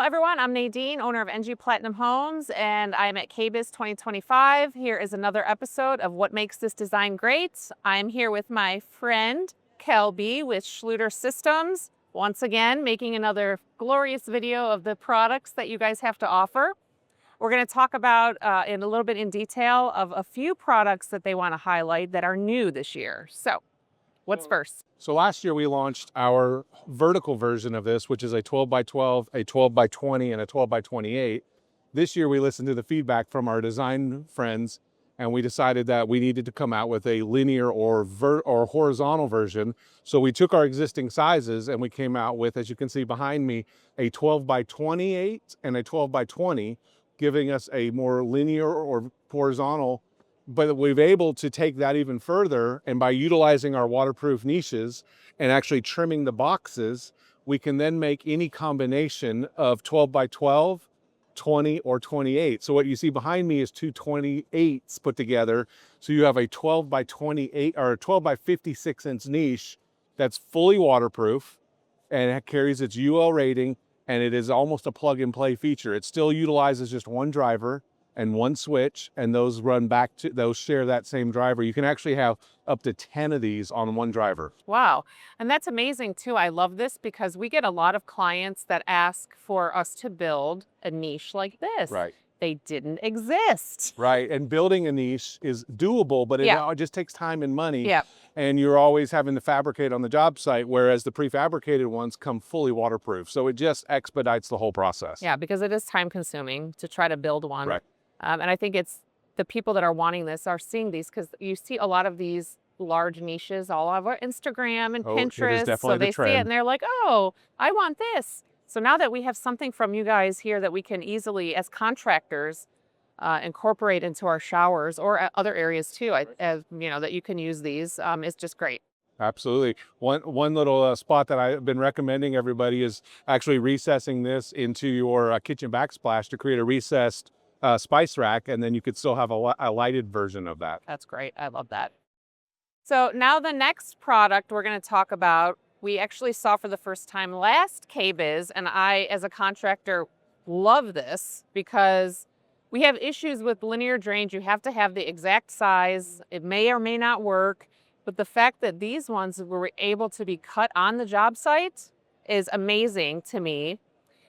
everyone, I'm Nadine, owner of NG Platinum Homes, and I'm at KBIS 2025. Here is another episode of What Makes This Design Great. I'm here with my friend, Kelby with Schluter Systems. Once again, making another glorious video of the products that you guys have to offer. We're going to talk about in a little bit in detail of a few products that they want to highlight that are new this year. So, what's first? So last year we launched our vertical version of this, which is a 12 by 12, a 12 by 20, and a 12 by 28. This year we listened to the feedback from our design friends, and we decided that we needed to come out with a linear or horizontal version. So we took our existing sizes and we came out with, as you can see behind me, a 12 by 28 and a 12 by 20, giving us a more linear or horizontal. But we've able to take that even further, and by utilizing our waterproof niches and actually trimming the boxes, we can then make any combination of 12 by 12, 20, or 28. So what you see behind me is two 28s put together. So you have a 12 by 28 or a 12 by 56 inch niche that's fully waterproof, and it carries its UL rating, and it is almost a plug and play feature. It still utilizes just one driver and one switch, and those share that same driver. You can actually have up to 10 of these on one driver. Wow. And that's amazing too. I love this because we get a lot of clients that ask for us to build a niche like this. Right. They didn't exist. Right, and building a niche is doable, but it just takes time and money. Yeah. And you're always having to fabricate on the job site, whereas the prefabricated ones come fully waterproof. So it just expedites the whole process. Yeah, because it is time consuming to try to build one. Right. And I think it's the people that are wanting this are seeing these because you see a lot of these large niches all over Instagram and Pinterest. So they see it and they're like, oh, I want this. So now that we have something from you guys here that we can easily, as contractors, incorporate into our showers or other areas too, as you know, that you can use these, it's just great. Absolutely. One little spot that I've been recommending everybody is actually recessing this into your kitchen backsplash to create a recessed spice rack, and then you could still have a lighted version of that. That's great. I love that. So now the next product we're going to talk about, we actually saw for the first time last KBIS, and I, as a contractor, love this because we have issues with linear drains. You have to have the exact size. It may or may not work, but the fact that these ones were able to be cut on the job site is amazing to me.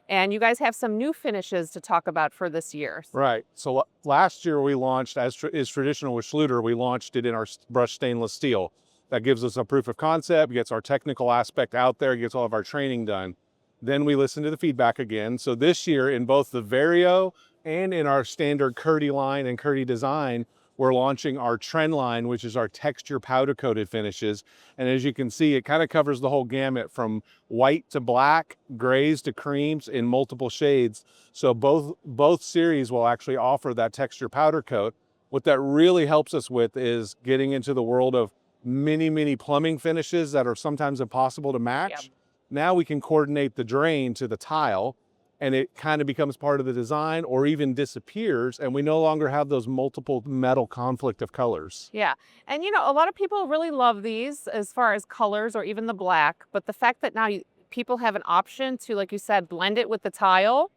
And you guys have some new finishes to talk about for this year. Right. So last year we launched, as is traditional with Schluter, we launched it in our brushed stainless steel. That gives us a proof of concept, gets our technical aspect out there, gets all of our training done. Then we listen to the feedback again. So this year in both the Vario and in our standard Curdy line and Curdy design, we're launching our trend line, which is our texture powder coated finishes. And as you can see, it kind of covers the whole gamut from white to black, grays to creams in multiple shades. So both series will actually offer that texture powder coat. What that really helps us with is getting into the world of many plumbing finishes that are sometimes impossible to match. Yep. Now we can coordinate the drain to the tile, and it kind of becomes part of the design or even disappears, and we no longer have those multiple metal conflict of colors. Yeah, and you know, a lot of people really love these as far as colors or even the black, but the fact that now people have an option to, like you said, blend it with the tile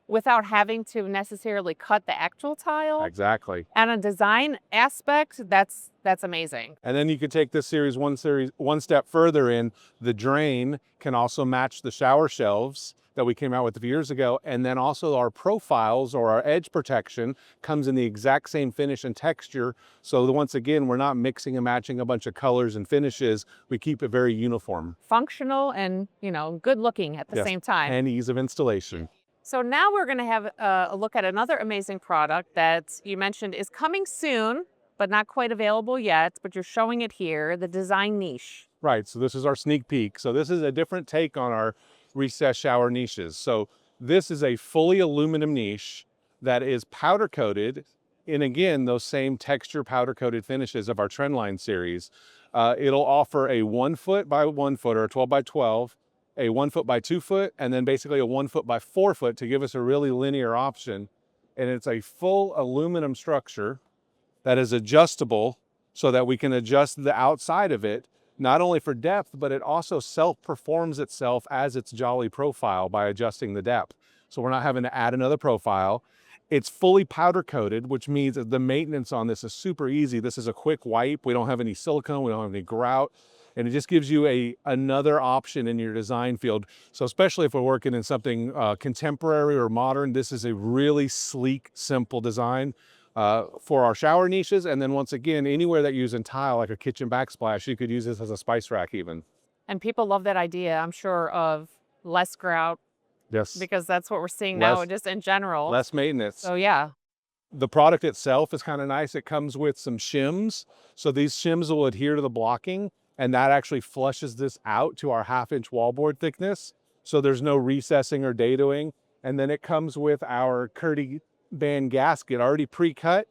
without having to necessarily cut the actual tile. Exactly. And a design aspect, that's amazing. And then you can take this series one step further in. The drain can also match the shower shelves that we came out with a few years ago. And then also our profiles or our edge protection comes in the exact same finish and texture. So once again, we're not mixing and matching a bunch of colors and finishes. We keep it very uniform. Functional and, you know, good looking at the same time. And ease of installation. So now we're going to have a look at another amazing product that you mentioned is coming soon, but not quite available yet, but you're showing it here, the design niche. Right, so this is our sneak peek. So this is a different take on our recessed shower niches. So this is a fully aluminum niche that is powder coated in, again, those same texture powder coated finishes of our Trendline series. It'll offer a 1 foot by 1 foot or a 12 by 12, a 1 foot by 2 foot, and then basically a 1 foot by 4 foot to give us a really linear option. And it's a full aluminum structure that is adjustable so that we can adjust the outside of it, not only for depth, but it also self-performs itself as its jolly profile by adjusting the depth. So we're not having to add another profile. It's fully powder coated, which means that the maintenance on this is super easy. This is a quick wipe. We don't have any silicone, we don't have any grout, and it just gives you another option in your design field. So especially if we're working in something contemporary or modern, this is a really sleek, simple design for our shower niches. And then once again, anywhere that you're using tile, like a kitchen backsplash, you could use this as a spice rack even. And people love that idea, I'm sure, of less grout, Yes. because that's what we're seeing now just in general. Less maintenance. So yeah. The product itself is kind of nice. It comes with some shims. So these shims will adhere to the blocking, and that actually flushes this out to our 1/2-inch wallboard thickness. So there's no recessing or dadoing. And then it comes with our Curdy band gasket already pre-cut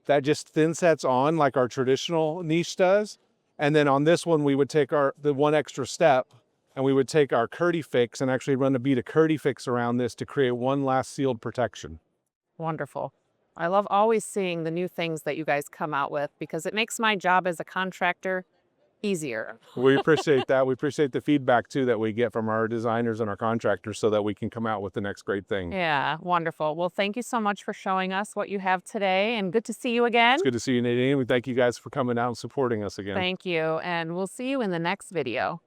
that just thin sets on like our traditional niche does. And then on this one, we would take the one extra step, and we would take our Curdy fix and actually run a bead of Curdy fix around this to create one last sealed protection. Wonderful. I love always seeing the new things that you guys come out with, because it makes my job as a contractor easier. We appreciate that. We appreciate the feedback too that we get from our designers and our contractors so that we can come out with the next great thing. Yeah, wonderful. Well, thank you so much for showing us what you have today, and good to see you again. It's good to see you, Nadine. We thank you guys for coming out and supporting us again. Thank you, and we'll see you in the next video.